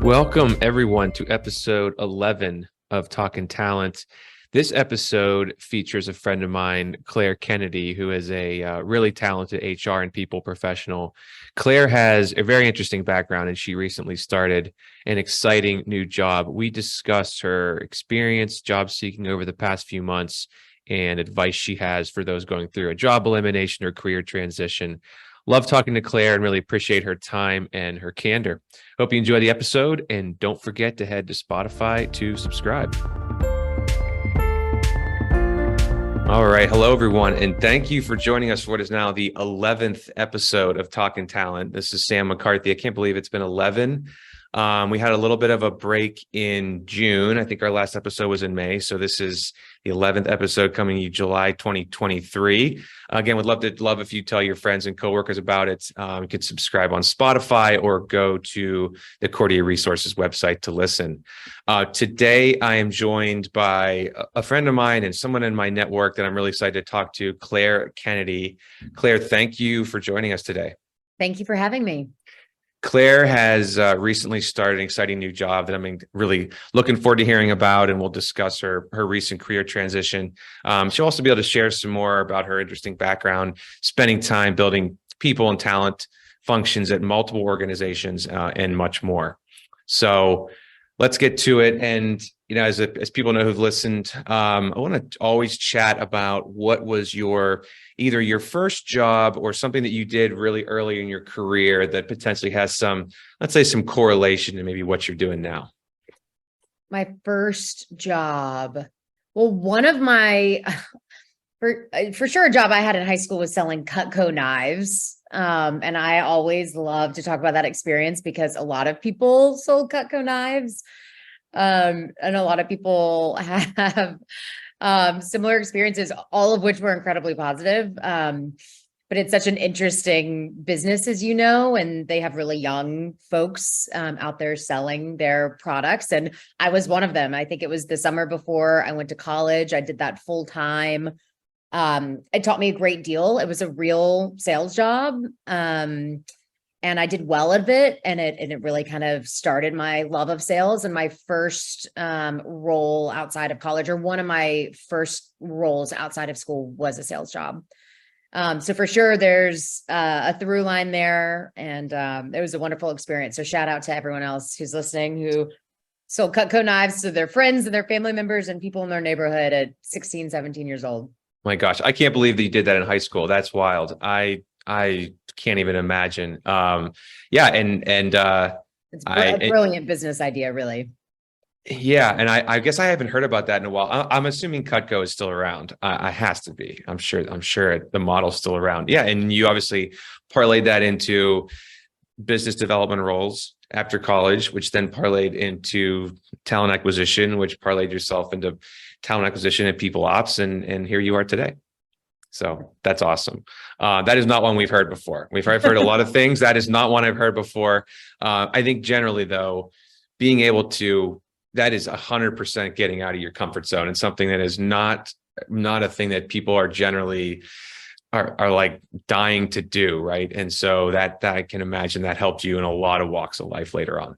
Welcome, everyone, to episode 11 of Talking Talent. This episode features a friend of mine, Claire Kennedy, who is a really talented HR and people professional. Claire has a very interesting background, and she recently started an exciting new job. We discussed her experience job seeking over the past few months and advice she has for those going through a job elimination or career transition. Love talking to Claire and really appreciate her time and her candor. Hope you enjoy the episode, and don't forget to head to Spotify to subscribe. All right. Hello, everyone. And thank you for joining us for what is now the 11th episode of Talking Talent. This is Sam McCarthy. I can't believe it's been 11. We had a little bit of a break in June. I think our last episode was in May. So this is the 11th episode coming you July 2023. Again, would love if you tell your friends and coworkers about it. You could subscribe on Spotify or go to the Cordia Resources website to listen. Today, I am joined by a friend of mine and someone in my network that I'm really excited to talk to, Claire Kennedy. Claire, thank you for joining us today. Thank you for having me. Claire has recently started an exciting new job that I'm really looking forward to hearing about, and we'll discuss her recent career transition. She'll also be able to share some more about her interesting background, spending time building people and talent functions at multiple organizations and much more. So let's get to it. And as people know who've listened, I want to always chat about what was either your first job or something that you did really early in your career that potentially has some correlation to maybe what you're doing now. My first job. Well, one of my, for sure, a job I had in high school was selling Cutco knives. And I always love to talk about that experience because a lot of people sold Cutco knives. And a lot of people have similar experiences, all of which were incredibly positive. But it's such an interesting business, as you know, and they have really young folks out there selling their products. And I was one of them. I think it was the summer before I went to college. I did that full time. It taught me a great deal. It was a real sales job. And I did well at it, and it really kind of started my love of sales. And my first role outside of college, or one of my first roles outside of school, was a sales job. So for sure, there's a through line there, and it was a wonderful experience. So shout out to everyone else who's listening who sold Cutco knives to their friends and their family members and people in their neighborhood at 16, 17 years old. My gosh, I can't believe that you did that in high school. That's wild. I can't even imagine. It's a brilliant business idea, really. Yeah, and I guess I haven't heard about that in a while. I'm assuming Cutco is still around. I has to be. I'm sure the model's still around. Yeah, and you obviously parlayed that into business development roles after college, which then parlayed into talent acquisition, which parlayed yourself into talent acquisition and people ops, and here you are today. So that's awesome. That is not one we've heard before. I've heard a lot of things. That is not one I've heard before. I think generally, though, being able to, that is 100% getting out of your comfort zone, and something that is not a thing that people are generally are like dying to do, right? And so that I can imagine that helped you in a lot of walks of life later on.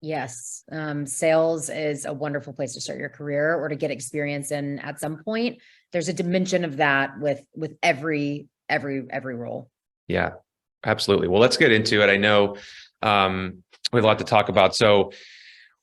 Yes. Sales is a wonderful place to start your career or to get experience in at some point. There's a dimension of that with every role. Yeah, absolutely. Well, let's get into it. I know we have a lot to talk about. So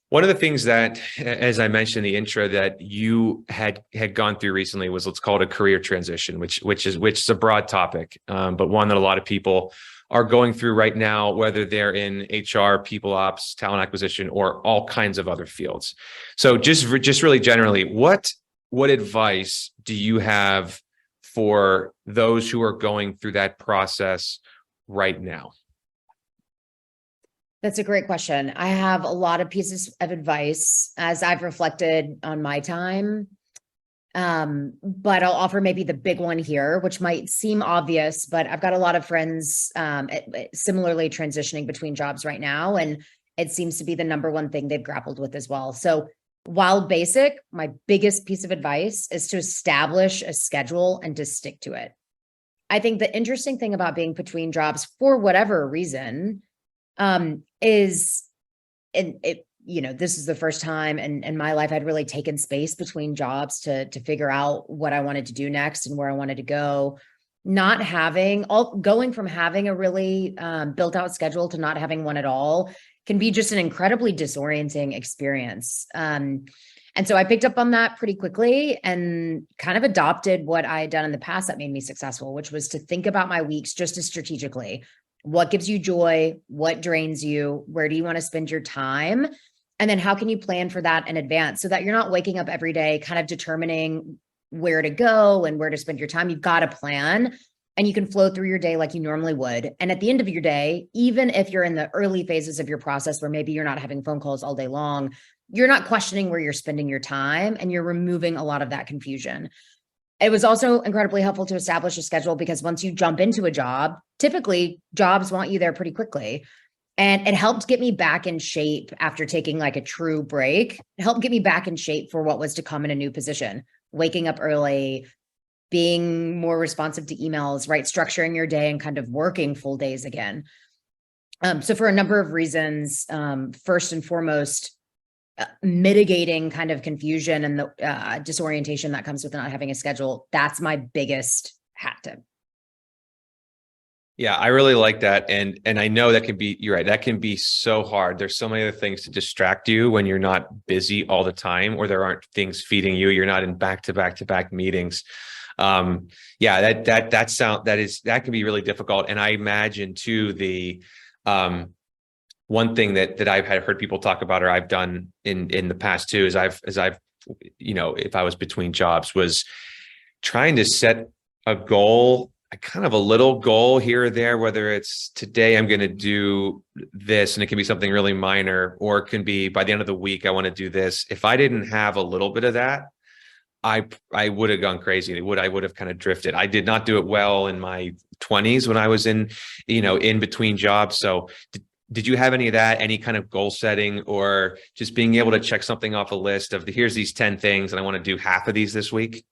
one of the things that, as I mentioned in the intro, that you had gone through recently was, let's call it a career transition, which is a broad topic, but one that a lot of people are going through right now, whether they're in HR, people ops, talent acquisition, or all kinds of other fields. So just really generally, what advice do you have for those who are going through that process right now? That's a great question. I have a lot of pieces of advice as I've reflected on my time. But I'll offer maybe the big one here, which might seem obvious, but I've got a lot of friends similarly transitioning between jobs right now, and it seems to be the number one thing they've grappled with as well. So while basic, my biggest piece of advice is to establish a schedule and to stick to it. I think the interesting thing about being between jobs for whatever reason is and it, this is the first time in my life I'd really taken space between jobs to figure out what I wanted to do next and where I wanted to go. Not going from having a really built out schedule to not having one at all can be just an incredibly disorienting experience. And so I picked up on that pretty quickly and kind of adopted what I had done in the past that made me successful, which was to think about my weeks just as strategically. What gives you joy? What drains you? Where do you want to spend your time? And then how can you plan for that in advance so that you're not waking up every day kind of determining where to go and where to spend your time. You've got a plan and you can flow through your day like you normally would. And at the end of your day, even if you're in the early phases of your process where maybe you're not having phone calls all day long, you're not questioning where you're spending your time and you're removing a lot of that confusion. It was also incredibly helpful to establish a schedule because once you jump into a job, typically jobs want you there pretty quickly. And it helped get me back in shape after taking like a true break. It helped get me back in shape for what was to come in a new position, waking up early, being more responsive to emails, right? Structuring your day and kind of working full days again. So for a number of reasons, first and foremost, mitigating kind of confusion and the disorientation that comes with not having a schedule. That's my biggest hat tip. Yeah, I really like that. And I know that can be, you're right, that can be so hard. There's so many other things to distract you when you're not busy all the time, or there aren't things feeding you. You're not in back-to-back meetings. Yeah, that can be really difficult. And I imagine too, the one thing that I've heard people talk about, or I've done in the past too, is I've if I was between jobs, was trying to set a goal, kind of a little goal here or there, whether it's today I'm going to do this, and it can be something really minor, or it can be by the end of the week I want to do this. If I didn't have a little bit of that, I would have gone crazy. I would have kind of drifted. I did not do it well in my 20s when I was in between jobs. So did you have any of that, any kind of goal setting, or just being able to check something off a list of here's these 10 things and I want to do half of these this week?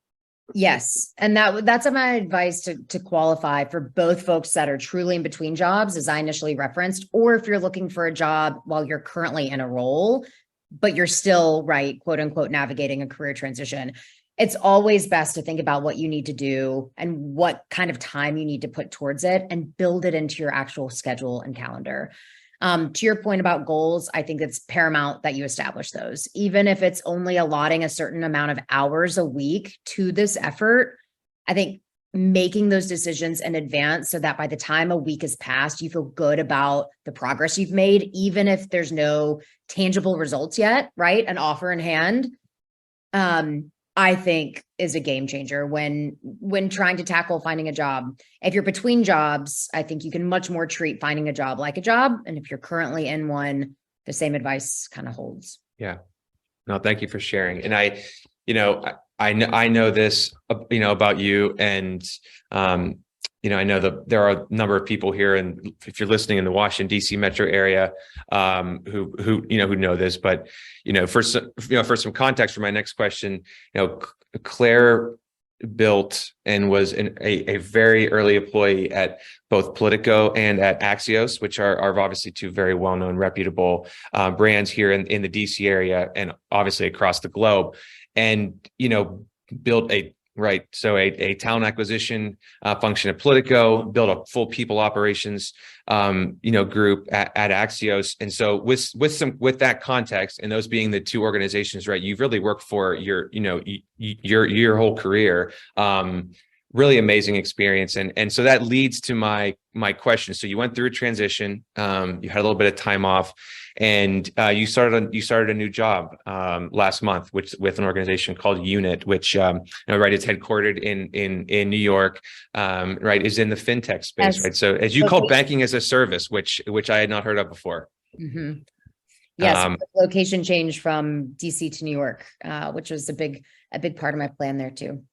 Yes. And that's my advice to qualify for both folks that are truly in between jobs, as I initially referenced, or if you're looking for a job while you're currently in a role, but you're still, right, quote unquote, navigating a career transition. It's always best to think about what you need to do and what kind of time you need to put towards it and build it into your actual schedule and calendar. To your point about goals, I think it's paramount that you establish those, even if it's only allotting a certain amount of hours a week to this effort. I think making those decisions in advance so that by the time a week has passed, you feel good about the progress you've made, even if there's no tangible results yet, right? An offer in hand, I think is a game changer when trying to tackle finding a job. If you're between jobs, I think you can much more treat finding a job like a job. And if you're currently in one, the same advice kind of holds. Yeah. No, thank you for sharing. And I know this, about you, and I know that there are a number of people here, and if you're listening in the Washington DC metro area, who know this, but for some context for my next question, Claire built and was a very early employee at both Politico and at Axios, which are obviously two very well-known, reputable brands here in the DC area and obviously across the globe, and built a talent acquisition function at Politico, built a full people operations group at Axios. And so with that context, and those being the two organizations, right, you've really worked for your whole career. Really amazing experience. And so that leads to my question. So you went through a transition, you had a little bit of time off, and you started a new job last month, with an organization called Unit, which right, it's headquartered in New York, right, is in the fintech space, right? So as you call banking as a service, which I had not heard of before. Mm-hmm. Yes, location change from DC to New York, which was a big part of my plan there too.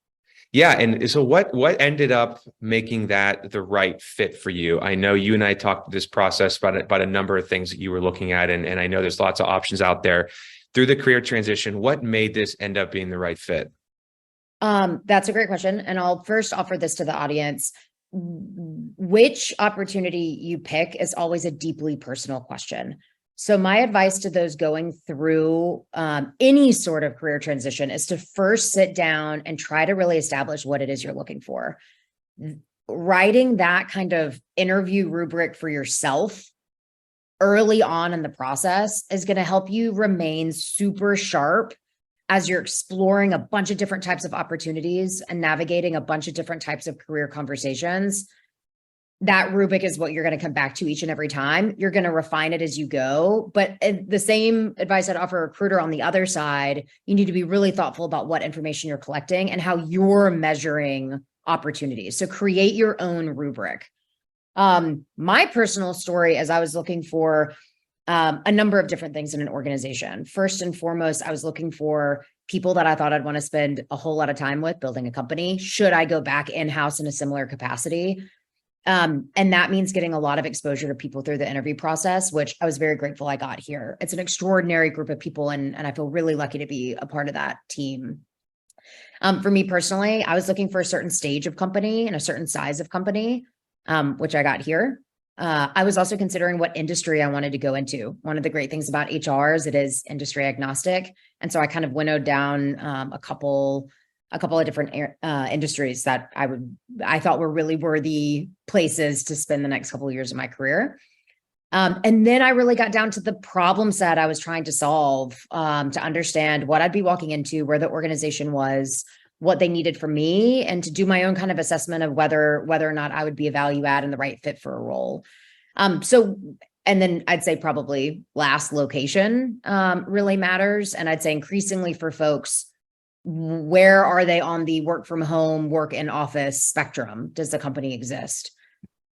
Yeah. And so what ended up making that the right fit for you? I know you and I talked this process about a number of things that you were looking at, and I know there's lots of options out there through the career transition. What made this end up being the right fit? That's a great question. And I'll first offer this to the audience. Which opportunity you pick is always a deeply personal question. So my advice to those going through any sort of career transition is to first sit down and try to really establish what it is you're looking for. Writing that kind of interview rubric for yourself early on in the process is going to help you remain super sharp as you're exploring a bunch of different types of opportunities and navigating a bunch of different types of career conversations. That rubric is what you're going to come back to each and every time. You're going to refine it as you go. But the same advice I'd offer a recruiter on the other side, you need to be really thoughtful about what information you're collecting and how you're measuring opportunities. So create your own rubric. My personal story, as I was looking for a number of different things in an organization. First and foremost, I was looking for people that I thought I'd want to spend a whole lot of time with building a company. Should I go back in-house in a similar capacity? And that means getting a lot of exposure to people through the interview process, which I was very grateful I got here. It's an extraordinary group of people, and I feel really lucky to be a part of that team. For me personally, I was looking for a certain stage of company and a certain size of company, which I got here. I was also considering what industry I wanted to go into. One of the great things about HR is it is industry agnostic. And so I kind of winnowed down a couple of different industries that I thought were really worthy places to spend the next couple of years of my career. And then I really got down to the problem set I was trying to solve, to understand what I'd be walking into, where the organization was, what they needed from me, and to do my own kind of assessment of whether or not I would be a value add and the right fit for a role. And then I'd say probably last, location really matters. And I'd say increasingly for folks, where are they on the work from home, work in office spectrum? Does the company exist?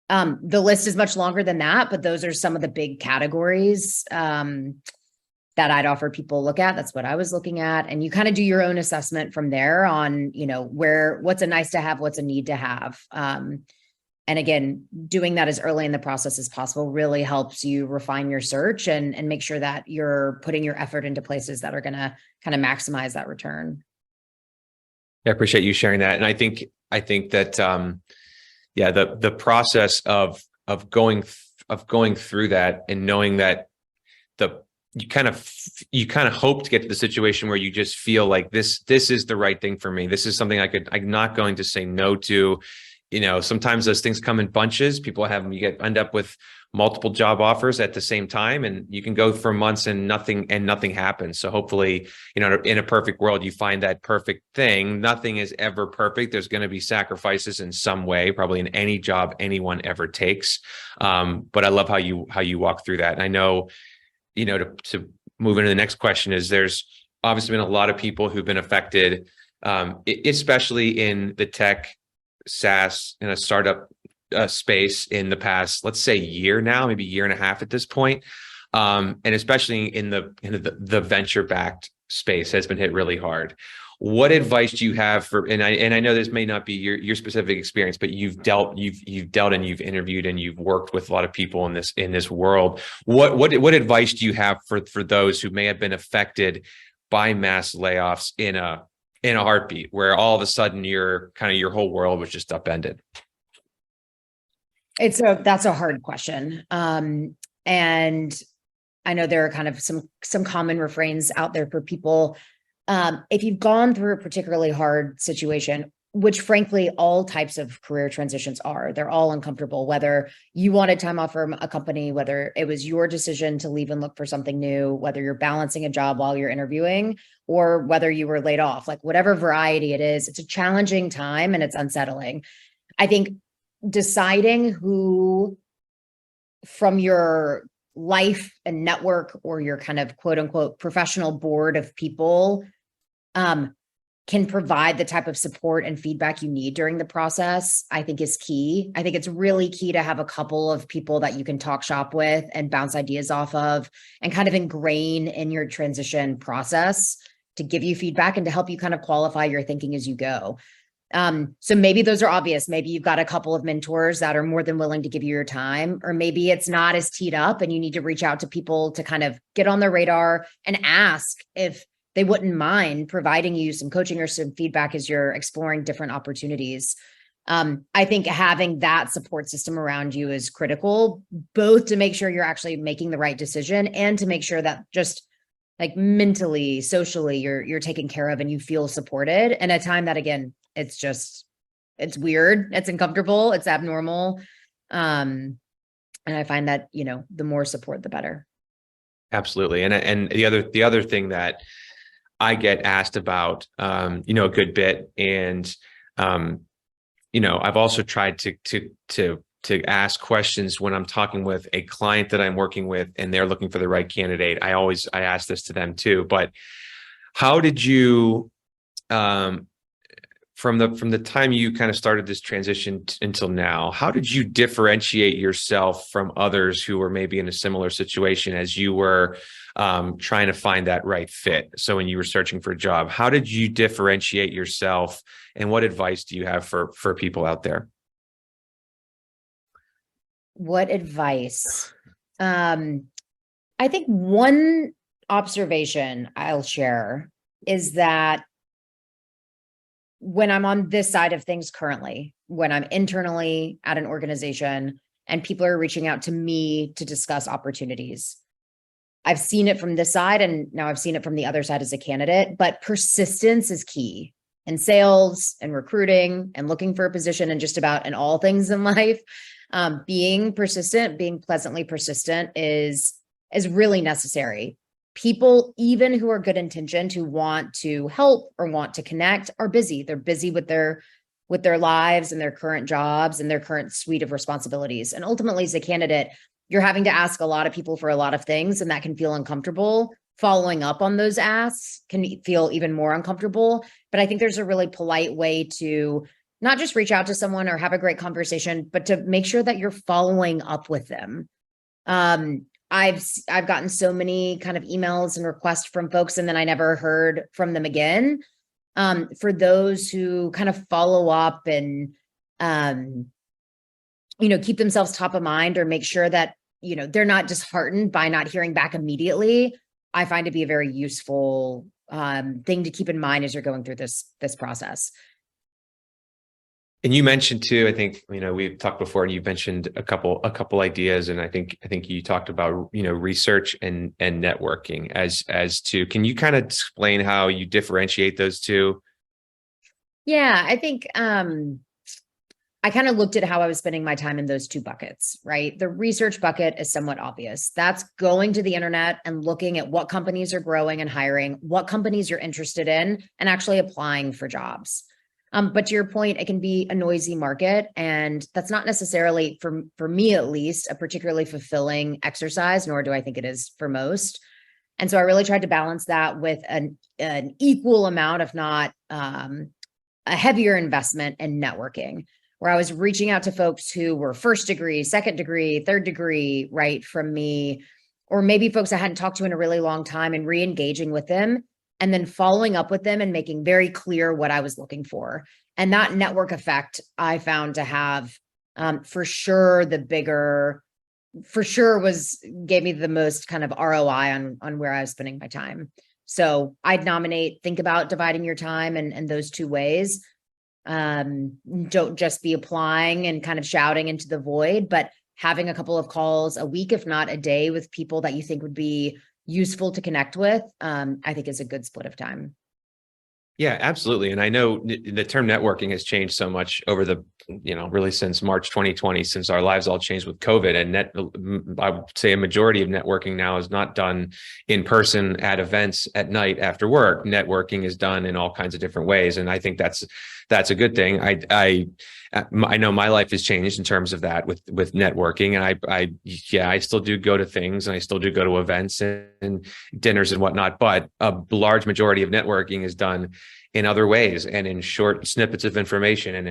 The list is much longer than that, but those are some of the big categories that I'd offer people to look at. That's what I was looking at. And you kind of do your own assessment from there on, what's a nice to have, what's a need to have. And again, doing that as early in the process as possible really helps you refine your search and make sure that you're putting your effort into places that are going to kind of maximize that return. I appreciate you sharing that. And I think that, the process of going through that and knowing that you kind of hope to get to the situation where you just feel like this is the right thing for me. This is something I'm not going to say no to. Sometimes those things come in bunches. End up with multiple job offers at the same time, and you can go for months and nothing happens. So hopefully, in a perfect world, you find that perfect thing. Nothing is ever perfect. There's going to be sacrifices in some way, probably in any job anyone ever takes. But I love how you walk through that. And I know, to move into the next question is there's obviously been a lot of people who've been affected, especially in the tech, SaaS, in a startup space in the past, let's say year now, maybe year and a half at this point. And especially in the venture-backed space has been hit really hard. What advice do you have for, and I know this may not be your specific experience, but you've dealt and you've interviewed and you've worked with a lot of people in this world. What advice do you have for those who may have been affected by mass layoffs in a heartbeat, where all of a sudden your whole world was just upended? That's a hard question. And I know there are kind of some common refrains out there for people. If you've gone through a particularly hard situation, which frankly, all types of career transitions are, they're all uncomfortable, whether you wanted time off from a company, whether it was your decision to leave and look for something new, whether you're balancing a job while you're interviewing, or whether you were laid off, like whatever variety it is, it's a challenging time and it's unsettling. I think deciding who from your life and network or your kind of quote unquote professional board of people can provide the type of support and feedback you need during the process, I think is key. I think it's really key to have a couple of people that you can talk shop with and bounce ideas off of and kind of ingrain in your transition process to give you feedback and to help you kind of qualify your thinking as you go. So maybe those are obvious. Maybe you've got a couple of mentors that are more than willing to give you your time, or maybe it's not as teed up and you need to reach out to people to kind of get on their radar and ask if they wouldn't mind providing you some coaching or some feedback as you're exploring different opportunities. I think having that support system around you is critical, both to make sure you're actually making the right decision and to make sure that just like mentally, socially, you're taken care of and you feel supported. And a time that, again, it's weird, it's uncomfortable, it's abnormal. And I find that, the more support, the better. Absolutely. And the other thing that I get asked about, a good bit, and I've also tried to ask questions when I'm talking with a client that I'm working with and they're looking for the right candidate. I ask this to them too. But how did you, from the time you kind of started this transition until now, how did you differentiate yourself from others who were maybe in a similar situation as you were trying to find that right fit? So when you were searching for a job, how did you differentiate yourself, and what advice do you have for people out there? What advice? I think one observation I'll share is that when I'm on this side of things currently, when I'm internally at an organization and people are reaching out to me to discuss opportunities, I've seen it from this side and now I've seen it from the other side as a candidate, but persistence is key in sales and recruiting and looking for a position and just about in all things in life. Being persistent, being pleasantly persistent is really necessary. People, even who are good intentioned, who want to help or want to connect, are busy. They're busy with their lives and their current jobs and their current suite of responsibilities. And ultimately, as a candidate, you're having to ask a lot of people for a lot of things, and that can feel uncomfortable. Following up on those asks can feel even more uncomfortable. But I think there's a really polite way to not just reach out to someone or have a great conversation, but to make sure that you're following up with them. I've gotten so many kind of emails and requests from folks, and then I never heard from them again. For those who kind of follow up and, keep themselves top of mind, or make sure that, they're not disheartened by not hearing back immediately, I find to be a very useful thing to keep in mind as you're going through this process. And you mentioned too, I think, we've talked before and you mentioned a couple ideas. And I think you talked about, research and networking as to, can you kind of explain how you differentiate those two? Yeah, I think I kind of looked at how I was spending my time in those two buckets, right? The research bucket is somewhat obvious. That's going to the internet and looking at what companies are growing and hiring, what companies you're interested in, and actually applying for jobs. But to your point, it can be a noisy market, and that's not necessarily, for me at least, a particularly fulfilling exercise, nor do I think it is for most. And so I really tried to balance that with an equal amount, if not a heavier investment in networking, where I was reaching out to folks who were first degree, second degree, third degree, right, from me, or maybe folks I hadn't talked to in a really long time, and re-engaging with them, and then following up with them and making very clear what I was looking for. And that network effect I found to have, for sure, gave me the most kind of ROI on where I was spending my time. So I'd think about dividing your time in those two ways. Don't just be applying and kind of shouting into the void, but having a couple of calls a week, if not a day, with people that you think would be useful to connect with, I think is a good split of time. Yeah, absolutely. And I know the term networking has changed so much over really since March 2020, since our lives all changed with COVID. And I would say a majority of networking now is not done in person at events at night after work. Networking is done in all kinds of different ways. And I think that's a good thing. I know my life has changed in terms of that with networking. And I still do go to things, and I still do go to events and dinners and whatnot, but a large majority of networking is done in other ways and in short snippets of information and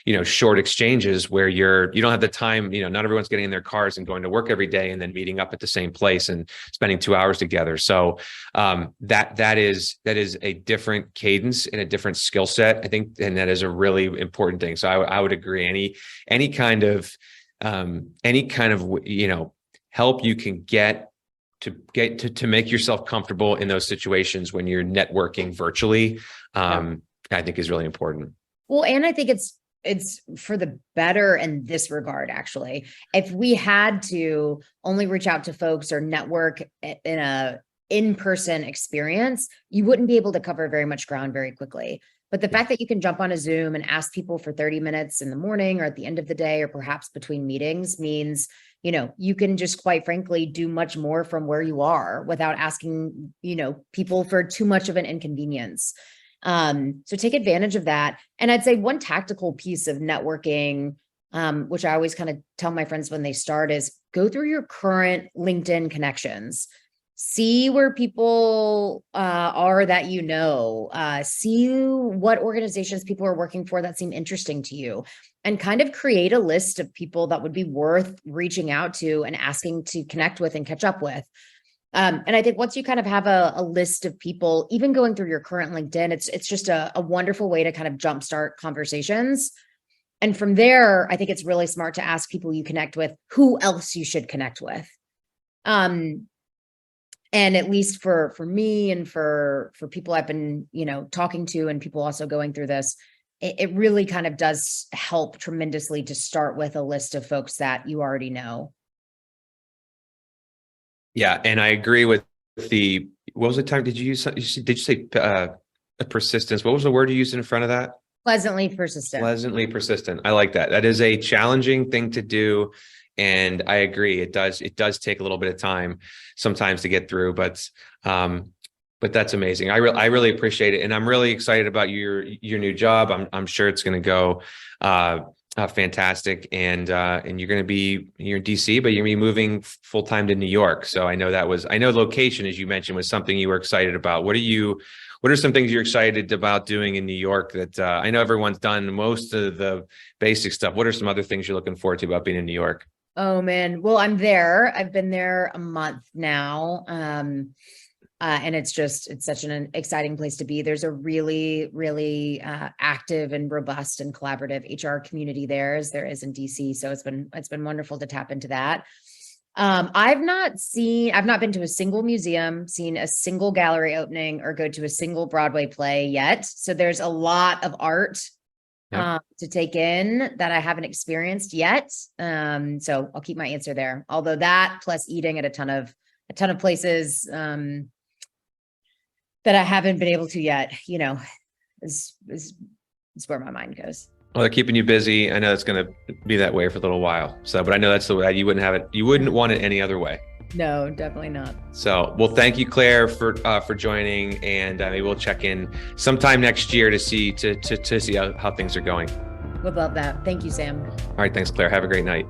in, short exchanges where you don't have the time, not everyone's getting in their cars and going to work every day and then meeting up at the same place and spending 2 hours together. So that is a different cadence and a different skill set, I think, and that is a really important thing. So I would agree. Any kind of help you can get to make yourself comfortable in those situations when you're networking virtually, I think is really important. Well, and I think it's for the better in this regard, actually. If we had to only reach out to folks or network in a in-person experience, you wouldn't be able to cover very much ground very quickly. But the fact that you can jump on a Zoom and ask people for 30 minutes in the morning or at the end of the day, or perhaps between meetings, means, you can just quite frankly do much more from where you are without asking, people for too much of an inconvenience. So take advantage of that. And I'd say one tactical piece of networking, which I always kind of tell my friends when they start, is go through your current LinkedIn connections. See where people are that see what organizations people are working for that seem interesting to you, and kind of create a list of people that would be worth reaching out to and asking to connect with and catch up with. And I think once you kind of have a list of people, even going through your current LinkedIn, it's just a wonderful way to kind of jumpstart conversations. And from there, I think it's really smart to ask people you connect with who else you should connect with. And at least for me and for people I've been, talking to, and people also going through this, it really kind of does help tremendously to start with a list of folks that you already know. Yeah. And I agree with what was the time? Did you say persistence? What was the word you used in front of that? Pleasantly persistent. Pleasantly persistent. I like that. That is a challenging thing to do. And I agree. It does take a little bit of time sometimes to get through, but that's amazing. I really appreciate it. And I'm really excited about your new job. I'm sure it's going to go fantastic. And you're in DC, but you're going to be moving full-time to New York. So I know location, as you mentioned, was something you were excited about. What are some things you're excited about doing in New York that I know everyone's done most of the basic stuff? What are some other things you're looking forward to about being in New York? Oh man. Well, I'm there. I've been there a month now. And it's such an exciting place to be. There's a really, really active and robust and collaborative HR community there, as there is in DC. So it's been wonderful to tap into that. I've not been to a single museum, seen a single gallery opening, or go to a single Broadway play yet. So there's a lot of art to take in that I haven't experienced yet. So I'll keep my answer there. Although that plus eating at a ton of places that I haven't been able to yet, is where my mind goes. Well, they're keeping you busy. I know it's going to be that way for a little while. So, but I know that's the way you wouldn't have it. You wouldn't want it any other way. No, definitely not. So, well, thank you, Claire, for joining, and maybe we'll check in sometime next year to see how things are going. Would love that. Thank you, Sam. All right, thanks, Claire. Have a great night.